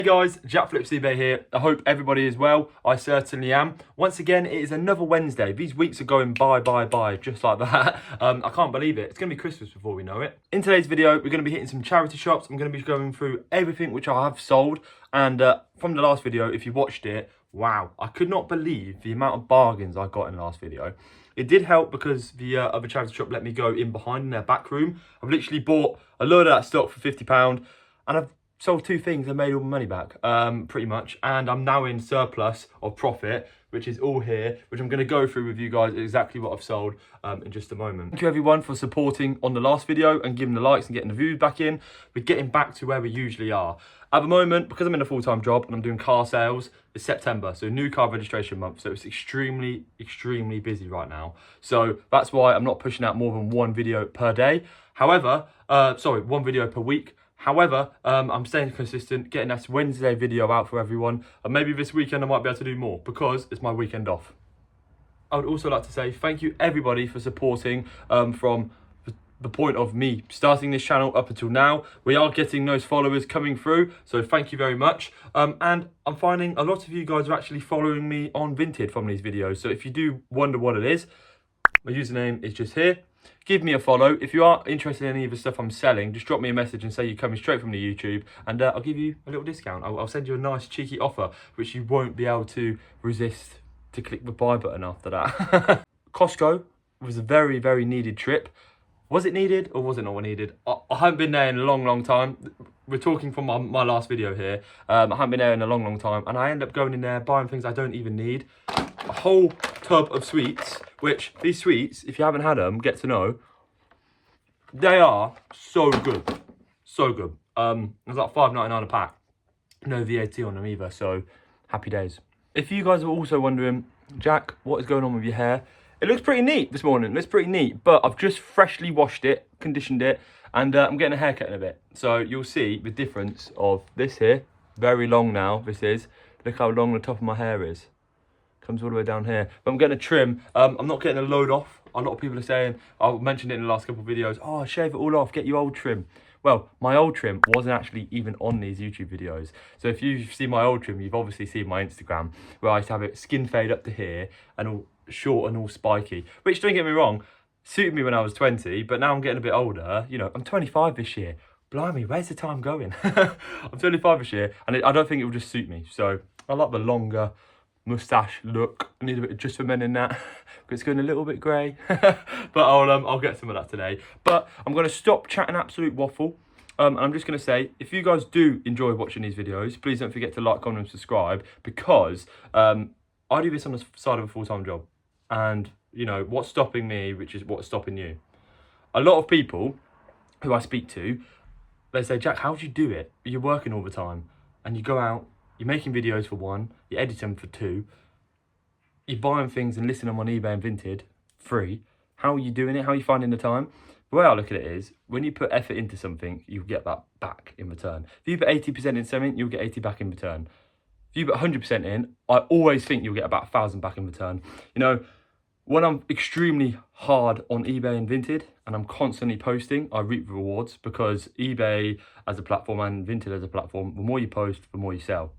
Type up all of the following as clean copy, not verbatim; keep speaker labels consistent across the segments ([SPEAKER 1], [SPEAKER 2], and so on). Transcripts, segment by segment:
[SPEAKER 1] Hey guys, Jack Flips eBay here. I hope everybody is well. I certainly am. Once again, it is another Wednesday. These weeks are going by, just like that. I can't believe it. It's going to be Christmas before we know it. In today's video, we're going to be hitting some charity shops. I'm going to be going through everything which I have sold. And from the last video, if you watched it, wow, I could not believe the amount of bargains I got in the last video. It did help because the other charity shop let me go in behind in their back room. I've literally bought a load of that stock for £50 and I've sold two things and made all my money back, pretty much. And I'm now in surplus of profit, which is all here, which I'm going to go through with you guys exactly what I've sold in just a moment. Thank you everyone for supporting on the last video and giving the likes and getting the views back in. We're getting back to where we usually are. At the moment, because I'm in a full-time job and I'm doing car sales, it's September, so new car registration month. So it's extremely busy right now. So that's why I'm not pushing out more than one video per day. However, one video per week. However, I'm staying consistent, getting that Wednesday video out for everyone. And maybe this weekend I might be able to do more because it's my weekend off. I would also like to say thank you everybody for supporting from the point of me starting this channel up until now. We are getting those followers coming through, so thank you very much. And I'm finding a lot of you guys are actually following me on Vinted from these videos. So if you do wonder what it is, my username is just here. Give me a follow. If you are interested in any of the stuff I'm selling, just drop me a message and say you're coming straight from the YouTube and I'll give you a little discount. I'll send you a nice cheeky offer, which you won't be able to resist to click the buy button after that. Costco was a very needed trip. Was it needed or was it not needed? I haven't been there in a long time. We're talking from my last video here. I haven't been there in a long time and I end up going in there buying things I don't even need. A whole tub of sweets, which these sweets, if you haven't had them, get to know, they are so good. So good. It's like $5.99 a pack. No VAT on them either, so happy days. If you guys are also wondering, Jack, what is going on with your hair? It looks pretty neat this morning. It looks pretty neat, but I've just freshly washed it, conditioned it, and I'm getting a haircut in a bit. So you'll see the difference of this here. Very long now, this is. Look how long the top of my hair is. Comes all the way down here. But I'm getting a trim. I'm not getting a load off. A lot of people are saying, I mentioned it in the last couple of videos, oh, shave it all off, get your old trim. Well, my old trim wasn't actually even on these YouTube videos. So if you've seen my old trim, you've obviously seen my Instagram, where I used to have it skin fade up to here and all short and all spiky, which, don't get me wrong, suited me when I was 20, but now I'm getting a bit older. You know, I'm 25 this year. Blimey, where's the time going? I'm 25 this year, and I don't think it will just suit me. So I like the longer moustache look. I need a bit of just for men in that because it's going a little bit grey. But I'll get some of that today. But I'm going to stop chatting absolute waffle. And I'm just going to say, if you guys do enjoy watching these videos, please don't forget to like, comment and subscribe, because I do this on the side of a full-time job. And, you know, what's stopping me, which is what's stopping you. A lot of people who I speak to, they say, Jack, how do you do it? You're working all the time and you go out, you're making videos for one, you edit them for two, you're buying things and listing them on eBay and Vinted free. How are you doing it? How are you finding the time? The way I look at it is, when you put effort into something, you'll get that back in return. If you put 80% in something, you'll get 80 back in return. If you put 100% in, I always think you'll get about 1,000 back in return. You know, when I'm extremely hard on eBay and Vinted and I'm constantly posting, I reap rewards, because eBay as a platform and Vinted as a platform, the more you post, the more you sell.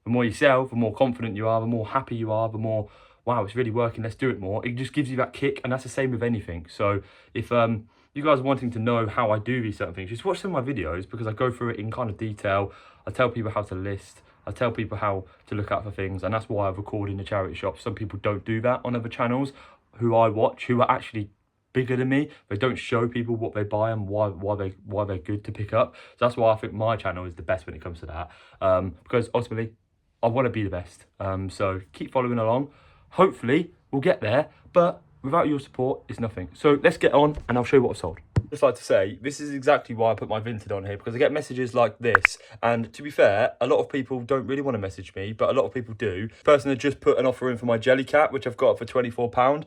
[SPEAKER 1] The more you sell, the more confident you are, the more happy you are, the more, wow, it's really working, let's do it more. It just gives you that kick, and that's the same with anything. So if you guys are wanting to know how I do these certain things, just watch some of my videos, because I go through it in kind of detail. I tell people how to list. I tell people how to look out for things, and that's why I record in the charity shop. Some people don't do that on other channels who I watch, who are actually bigger than me. They don't show people what they buy and why they're good to pick up. So that's why I think my channel is the best when it comes to that, because ultimately I want to be the best. So keep following along. Hopefully we'll get there, but without your support, it's nothing. So let's get on and I'll show you what I've sold. Just like to say, this is exactly why I put my Vinted on here, because I get messages like this. And to be fair, a lot of people don't really want to message me, but a lot of people do. The person had just put an offer in for my jelly cat, which I've got for £24.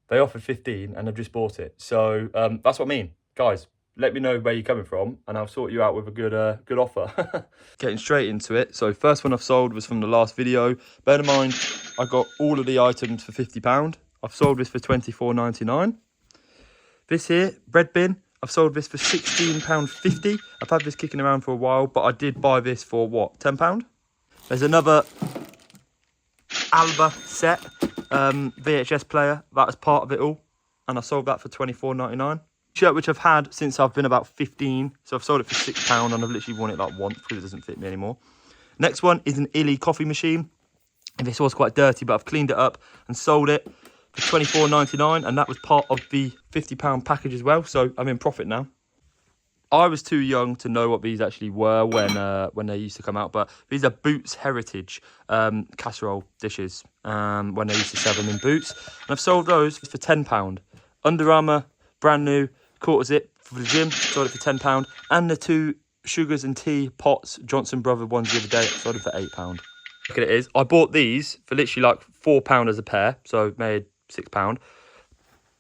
[SPEAKER 1] They offered 15 and I've just bought it. So that's what I mean. Guys, let me know where you're coming from and I'll sort you out with a good offer. Getting straight into it. So first one I've sold was from the last video. Bear in mind, I got all of the items for £50. I've sold this for £24.99. This here, bread bin, I've sold this for £16.50. I've had this kicking around for a while, but I did buy this for what, £10? There's another Alba set VHS player. That was part of it all. And I sold that for £24.99. Shirt which I've had since I've been about 15. So I've sold it for £6 and I've literally worn it like once because it doesn't fit me anymore. Next one is an Illy coffee machine. And this was quite dirty, but I've cleaned it up and sold it for £24.99. And that was part of the £50 package as well. So I'm in profit now. I was too young to know what these actually were when they used to come out, but these are Boots Heritage casserole dishes when they used to sell them in Boots. And I've sold those for £10. Under Armour, brand new, quarter zip for the gym, sold it for £10. And the 2 sugars and tea pots, Johnson Brother ones the other day, sold it for £8. Look at it is. I bought these for literally like £4 as a pair, so made £6.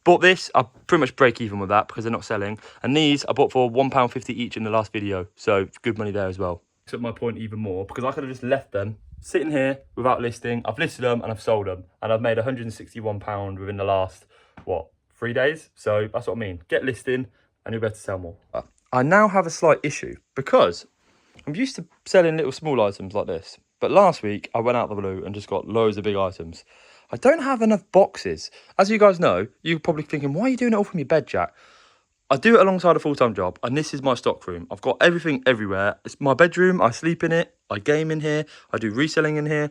[SPEAKER 1] Bought this, I pretty much break even with that because they're not selling. And these I bought for £1.50 each in the last video, so good money there as well. Took my point even more because I could have just left them sitting here without listing. I've listed them and I've sold them, and I've made £161 within the last, what, 3 days? So that's what I mean. Get listing and you'll be able to sell more. I now have a slight issue because I'm used to selling little small items like this. But last week I went out the blue and just got loads of big items. I don't have enough boxes. As you guys know, you're probably thinking, why are you doing it all from your bed, Jack? I do it alongside a full-time job, and this is my stock room. I've got everything everywhere. It's my bedroom. I sleep in it. I game in here. I do reselling in here.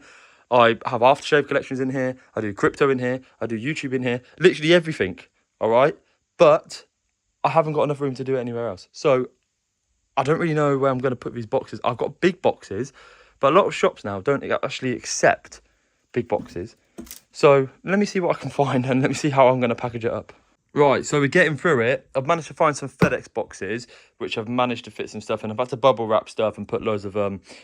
[SPEAKER 1] I have aftershave collections in here. I do crypto in here. I do YouTube in here. Literally everything, all right? But I haven't got enough room to do it anywhere else. So I don't really know where I'm going to put these boxes. I've got big boxes, but a lot of shops now don't actually accept big boxes. So let me see what I can find and let me see how I'm going to package it up. Right, so we're getting through it. I've managed to find some FedEx boxes, which I've managed to fit some stuff in. I've had to bubble wrap stuff and put loads of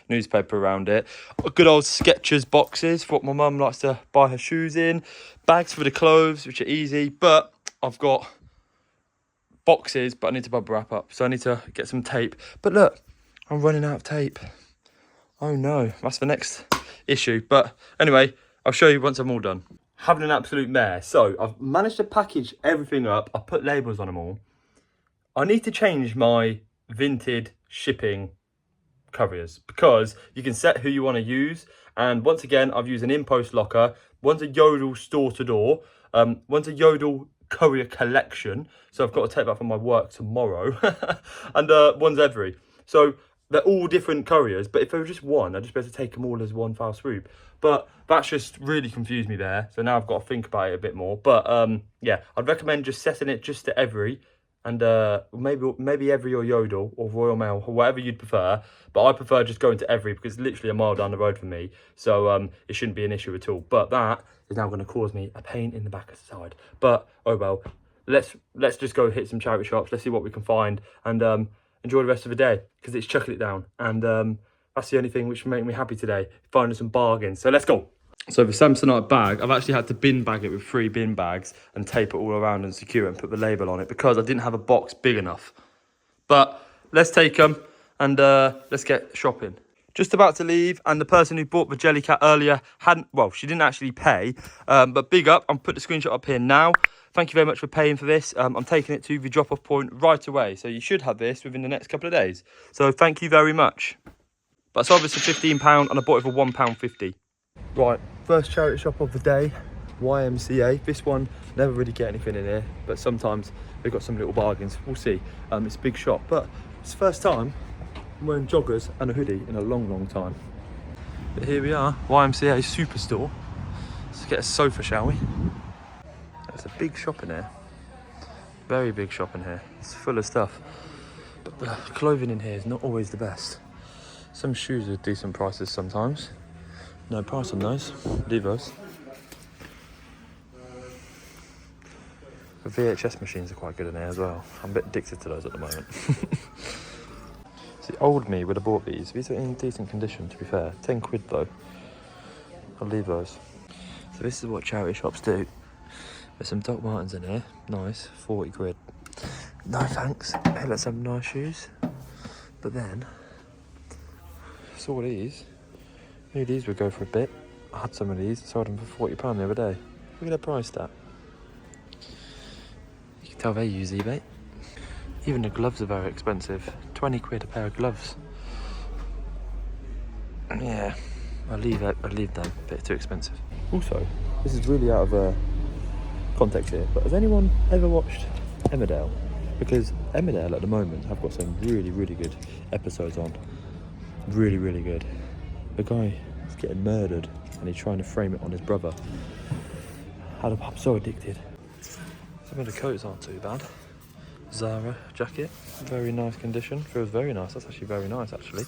[SPEAKER 1] newspaper around it. Good old Skechers boxes for what my mum likes to buy her shoes in. Bags for the clothes, which are easy. But I've got boxes, but I need to bubble wrap up. So I need to get some tape. But look, I'm running out of tape. Oh no, that's the next issue. But anyway, I'll show you once I'm all done. Having an absolute mare. So I've managed to package everything up. I put labels on them all. I need to change my Vinted shipping couriers because you can set who you want to use. And once again, I've used an in-post locker. One's a Yodel store to door. One's a Yodel courier collection. So I've got to take that from my work tomorrow. And one's every. So they're all different couriers, but if there was just one, I'd just be able to take them all as one foul swoop. But that's just really confused me there. So now I've got to think about it a bit more. But yeah, I'd recommend just setting it just to every. And maybe every or Yodel or Royal Mail or whatever you'd prefer. But I prefer just going to every because it's literally a mile down the road from me. So it shouldn't be an issue at all. But that is now going to cause me a pain in the back of the side. But oh well, let's just go hit some charity shops. Let's see what we can find. And enjoy the rest of the day because it's chucking it down. And that's the only thing which will make me happy today, finding some bargains. So let's go. So the Samsonite bag, I've actually had to bin bag it with 3 bin bags and tape it all around and secure it and put the label on it because I didn't have a box big enough. But let's take them and let's get shopping. Just about to leave, and the person who bought the Jellycat earlier hadn't, well, she didn't actually pay. But big up, I'll put the screenshot up here now. Thank you very much for paying for this. I'm taking it to the drop-off point right away. So you should have this within the next couple of days. So thank you very much. But I sold this for £15 and I bought it for £1.50. Right, first charity shop of the day, YMCA. This one, never really get anything in here, but sometimes they've got some little bargains. We'll see. It's a big shop, but it's the first time I'm wearing joggers and a hoodie in a long time. But here we are, YMCA Superstore. Let's get a sofa, shall we? It's a big shop in here. Very big shop in here. It's full of stuff. But the clothing in here is not always the best. Some shoes are decent prices sometimes. No price on those. Leave those. The VHS machines are quite good in here as well. I'm a bit addicted to those at the moment. See, old me would have bought these. These are in decent condition, to be fair. 10 quid though. I'll leave those. So this is what charity shops do. There's some Doc Martens in here. Nice. 40 quid. No thanks. Hey, let's have nice shoes. But then, saw these. Knew these would go for a bit. I had some of these. Sold them for £40 the other day. Look at their price tag. You can tell they use eBay. Even the gloves are very expensive. 20 quid a pair of gloves. Yeah, I leave them a bit too expensive. Also, this is really out of context here, but has anyone ever watched Emmerdale? Because Emmerdale at the moment have got some really, really good episodes on. Really, really good. The guy is getting murdered and he's trying to frame it on his brother. I'm so addicted. Some of the coats aren't too bad. Zara jacket, very nice condition. Feels very nice. That's actually very nice, actually.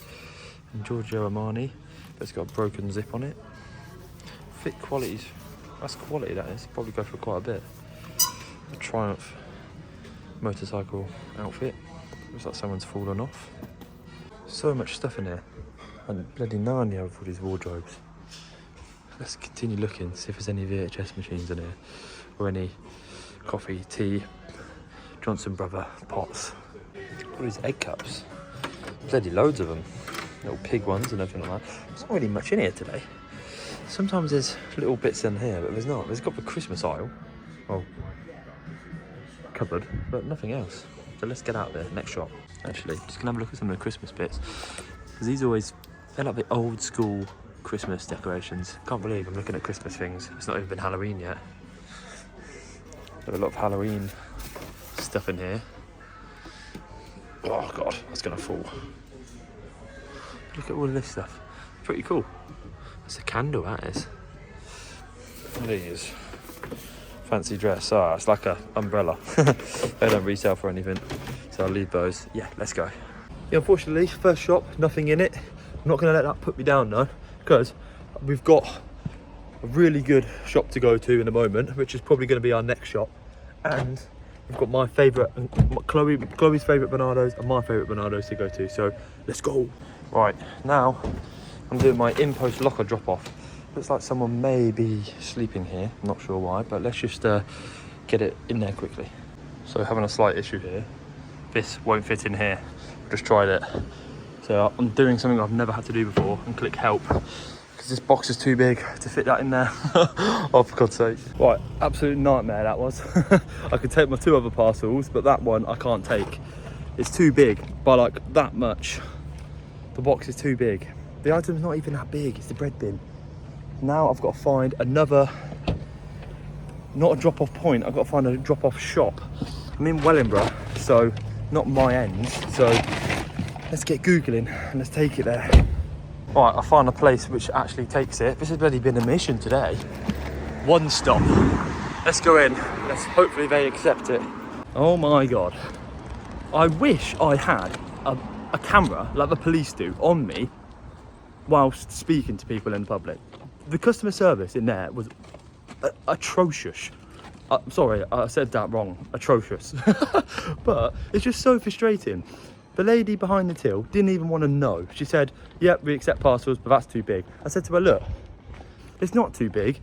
[SPEAKER 1] And Giorgio Armani, but it's got a broken zip on it. Fit qualities. That's quality, that is. Probably go for quite a bit. A Triumph motorcycle outfit. Looks like someone's fallen off. So much stuff in here. And bloody Narnia with all these wardrobes. Let's continue looking, see if there's any VHS machines in here. Or any coffee, tea, Johnson Brother pots. All these egg cups. Bloody loads of them. Little pig ones and everything like that. There's not really much in here today. Sometimes there's little bits in here, but there's not. There's got the Christmas aisle. Well, cupboard, but nothing else. So let's get out there, next shop. Actually, just gonna have a look at some of the Christmas bits. Because these always, they're like the old school Christmas decorations. Can't believe I'm looking at Christmas things. It's not even been Halloween yet. There's a lot of Halloween stuff in here. Oh God, that's gonna fall. Look at all of this stuff. Pretty cool. That's a candle, that is. These. Fancy dress. Ah, it's like a umbrella. They don't resell for anything. So I'll leave those. Yeah, let's go. Yeah, unfortunately, first shop, nothing in it. I'm not gonna let that put me down though, because we've got a really good shop to go to in a moment, which is probably gonna be our next shop. And we've got my favourite, Chloe's favourite Barnardos and my favourite Barnardos to go to. So let's go. Right, now I'm doing my in-post locker drop-off. Looks like someone may be sleeping here, I'm not sure why, but let's just get it in there quickly. So having a slight issue here. This won't fit in here, just tried it. So I'm doing something I've never had to do before and click help, because this box is too big to fit that in there. Oh, for God's sake. Right, absolute nightmare that was. I could take my 2 other parcels, but that one I can't take. It's too big by like that much. The box is too big. The item's not even that big, it's the bread bin. Now I've got to find another, not a drop-off point, I've got to find a drop-off shop. I'm in Wellingborough, so not my end. So let's get Googling and let's take it there. Right, I found a place which actually takes it. This has bloody been a mission today. One stop. Let's go in. Hopefully they accept it. Oh my God. I wish I had a camera, like the police do, on me whilst speaking to people in public. The customer service in there was atrocious. Sorry, I said that wrong. Atrocious. But it's just so frustrating. The lady behind the till didn't even want to know. She said, yep, we accept parcels, but that's too big. I said to her, look, it's not too big.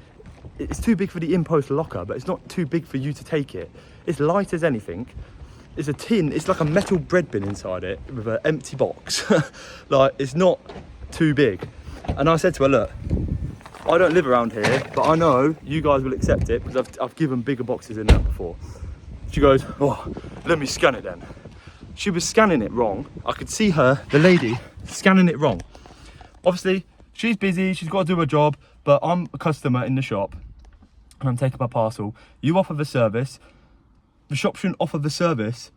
[SPEAKER 1] It's too big for the in-post locker, but it's not too big for you to take it. It's light as anything. It's a tin, it's like a metal bread bin inside it with an empty box. Like, it's not too big. And I said to her, look, I don't live around here, but I know you guys will accept it because I've given bigger boxes in that before. She goes, oh, let me scan it then. She was scanning it wrong. I could see her, the lady, scanning it wrong. Obviously, she's busy, she's got to do her job, but I'm a customer in the shop and I'm taking my parcel. You offer the service. The shop shouldn't offer the service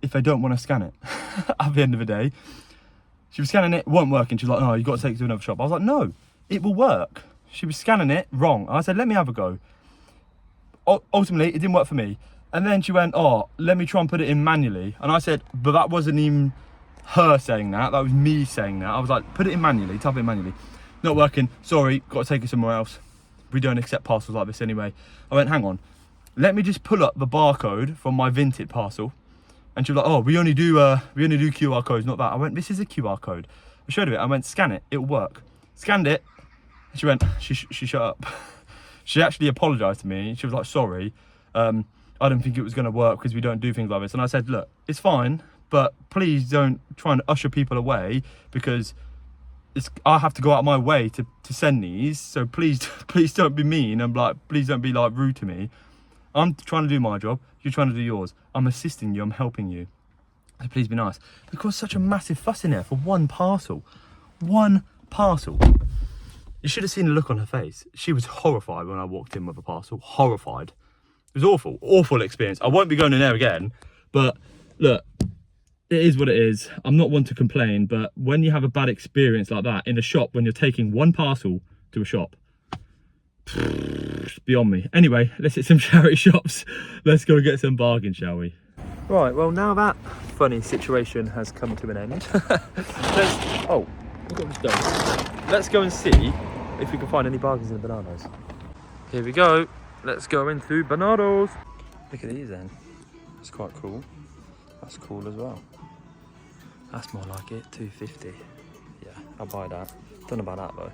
[SPEAKER 1] if they don't want to scan it. At the end of the day, she was scanning it, it wasn't working. She was like, no, you've got to take it to another shop. I was like, no, it will work. She was scanning it wrong. I said, let me have a go. Ultimately, it didn't work for me. And then she went, oh, let me try and put it in manually. And I said, but that wasn't even her saying that. That was me saying that. I was like, put it in manually, type it in manually. Not working. Sorry, got to take it somewhere else. We don't accept parcels like this anyway. I went, hang on. Let me just pull up the barcode from my Vinted parcel. And she was like, oh, we only do QR codes, not that. I went, this is a QR code. I showed her it. I went, scan it. It'll work. Scanned it. And she went, she shut up. She actually apologized to me. She was like, sorry. I don't think it was going to work because we don't do things like this. And I said, look, it's fine, but please don't try and usher people away because I have to go out of my way to send these. So please don't be mean. And like, please don't be like rude to me. I'm trying to do my job. You're trying to do yours. I'm assisting you. I'm helping you. So please be nice. Because such a massive fuss in there for one parcel. One parcel. You should have seen the look on her face. She was horrified when I walked in with a parcel. Horrified. It was awful. Awful experience. I won't be going in there again. But look, it is what it is. I'm not one to complain, but when you have a bad experience like that in a shop, when you're taking one parcel to a shop, it's beyond me. Anyway, let's hit some charity shops. Let's go get some bargains, shall we? Right, well, now that funny situation has come to an end, let's go and see if we can find any bargains in the Barnardos. Here we go. Let's go into Barnardo's. Look at these then. That's quite cool. That's cool as well. That's more like it. 250. Yeah, I'll buy that. Don't know about that though.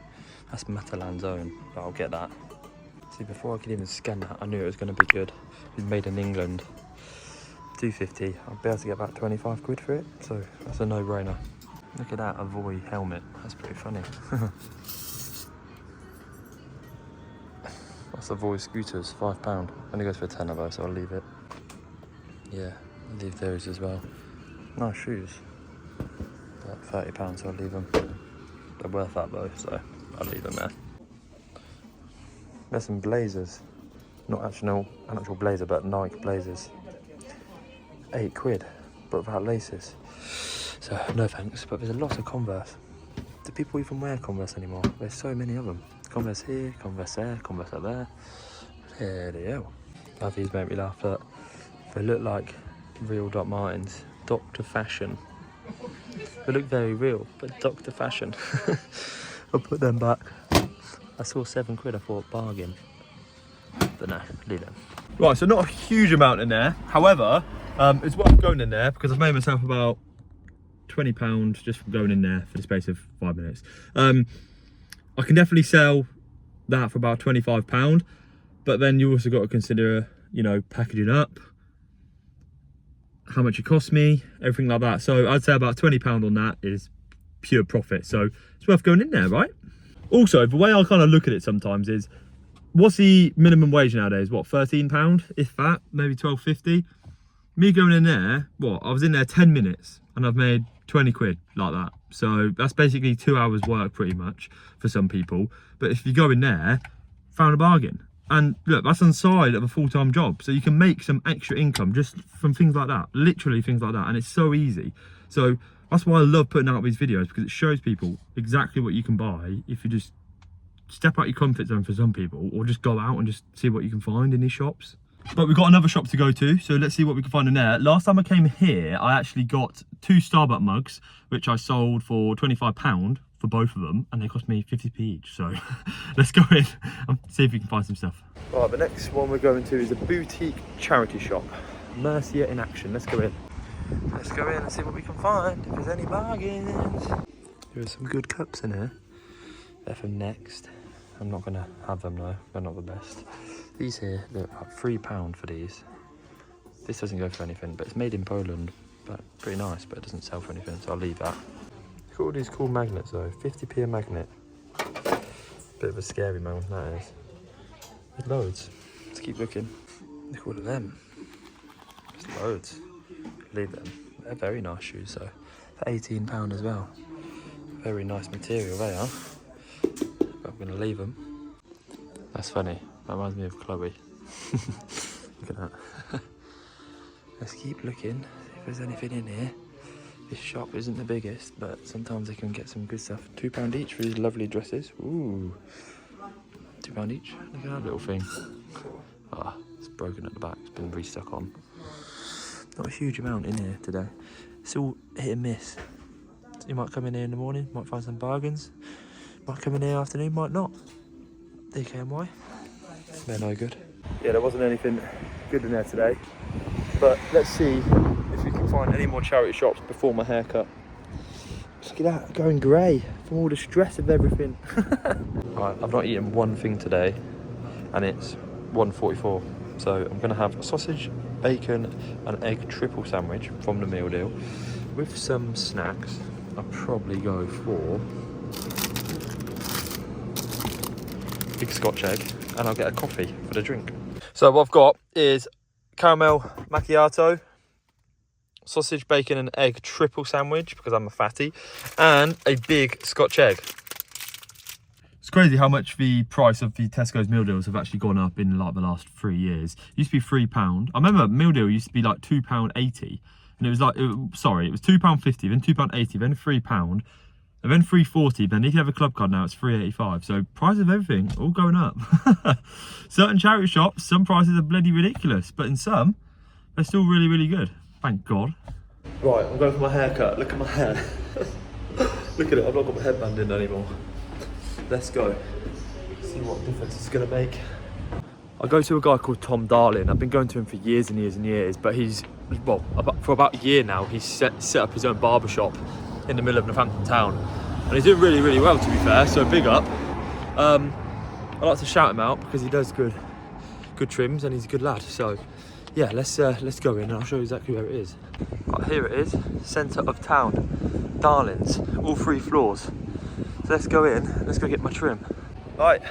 [SPEAKER 1] That's Matalan's own, but I'll get that. See, before I could even scan that, I knew it was going to be good. It's made in England. 250. I'll be able to get about 25 quid for it, so that's a no-brainer. Look at that Avoy helmet. That's pretty funny. That's Avoy scooters, £5. Only goes for a tenner though, so I'll leave it. Yeah, I'll leave those as well. Nice shoes. But £30, so I'll leave them. They're worth that though, so I'll leave them there. There's some blazers. Not an actual blazer, but Nike blazers. 8 quid, but without laces. So no thanks, but there's a lot of Converse. Do people even wear Converse anymore? There's so many of them. Converse here, Converse there, Converse up there. Bloody hell. Now these make me laugh, but they look like real Doc Martens. Dr. Fashion. They look very real, but Dr. Fashion. I'll put them back. I saw 7 quid, I thought bargain. But no, leave them. Right, so not a huge amount in there. However, it's worth going in there because I've made myself about £20 just from going in there for the space of 5 minutes. I can definitely sell that for about £25, but then you also got to consider, you know, packaging up, how much it cost me, everything like that. So I'd say about £20 on that is pure profit. So it's worth going in there, right? Also, the way I kind of look at it sometimes is, what's the minimum wage nowadays? What, £13, if that, maybe £12.50? Me going in there, I was in there 10 minutes and I've made 20 quid like that. So that's basically 2 hours work pretty much for some people. But if you go in there, found a bargain. And look, that's on the side of a full-time job. So you can make some extra income just from things like that, literally things like that. And it's so easy. So that's why I love putting out these videos, because it shows people exactly what you can buy if you just step out your comfort zone for some people, or just go out and just see what you can find in these shops. But we've got another shop to go to, so let's see what we can find in there. Last time I came here, I actually got 2 Starbucks mugs, which I sold for £25 for both of them, and they cost me 50p each. So let's go in and see if we can find some stuff. Right, the next one we're going to is a boutique charity shop. Mercia in action. Let's go in. Let's go in and see what we can find, if there's any bargains. There are some good cups in here. They're from Next. I'm not going to have them though, they're not the best. These here, they're about £3 for these. This doesn't go for anything, but it's made in Poland. But pretty nice, but it doesn't sell for anything, so I'll leave that. Look at all these cool magnets though, 50p a magnet. Bit of a scary one, that is. There's loads. Let's keep looking. Look at all of them. There's loads. Leave them. They're very nice shoes though. For £18 as well. Very nice material they are. But I'm gonna leave them. That's funny. That reminds me of Chloe. Look at that. Let's keep looking, see if there's anything in here. This shop isn't the biggest, but sometimes they can get some good stuff. £2 each for these lovely dresses. Ooh. £2 each. Look at that little thing. Ah, it's broken at the back. It's been restuck on. Not a huge amount in here today. It's all hit and miss. So you might come in here in the morning, might find some bargains. Might come in here afternoon, might not. DKNY. They're no good. Yeah, there wasn't anything good in there today. But let's see if we can find any more charity shops before my haircut. Look at that, going grey from all the stress of everything. Right, I've not eaten one thing today, and it's 1:44. So I'm gonna have a sausage, bacon, and egg triple sandwich from the meal deal. With some snacks, I'll probably go for big Scotch egg, and I'll get a coffee for the drink. So what I've got is caramel macchiato, sausage, bacon and egg triple sandwich because I'm a fatty, and a big Scotch egg. crazy how much the price of the Tesco's meal deals have actually gone up in like the last 3 years. It used to be £3. I remember meal deal used to be like £2.80, and it was like, sorry, it was £2.50, then £2.80, then £3, and then £3.40. Then if you have a club card now, it's £3.85. So prices of everything all going up. Certain charity shops, some prices are bloody ridiculous, but in some, they're still really, really good. Thank God. Right, I'm going for my haircut. Look at my hair. Look at it. I've not got my headband in anymore. Let's go. See what difference it's gonna make. I go to a guy called Tom Darling. I've been going to him for years and years and years, but he's, well, for about a year now, he's set up his own barbershop in the middle of Northampton town. And he's doing really, really well, to be fair, so big up. I like to shout him out because he does good trims and he's a good lad. So yeah, let's go in and I'll show you exactly where it is. Right, here it is, centre of town, Darlings, all 3 floors. So let's go in, let's go get my trim. Right,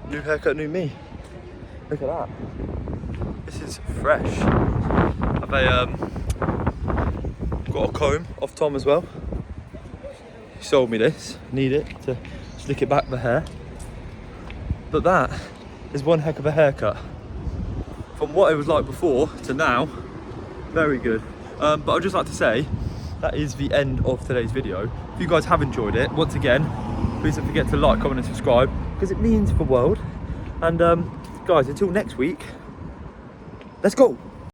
[SPEAKER 1] new haircut, new me. Look at that. This is fresh. Have got a comb off Tom as well. He sold me this, need it to slick it back the hair. But that is one heck of a haircut. From what it was like before to now, very good. But I'd just like to say, that is the end of today's video. If you guys have enjoyed it, once again, please don't forget to like, comment and subscribe, because it means the world. And guys, until next week, let's go.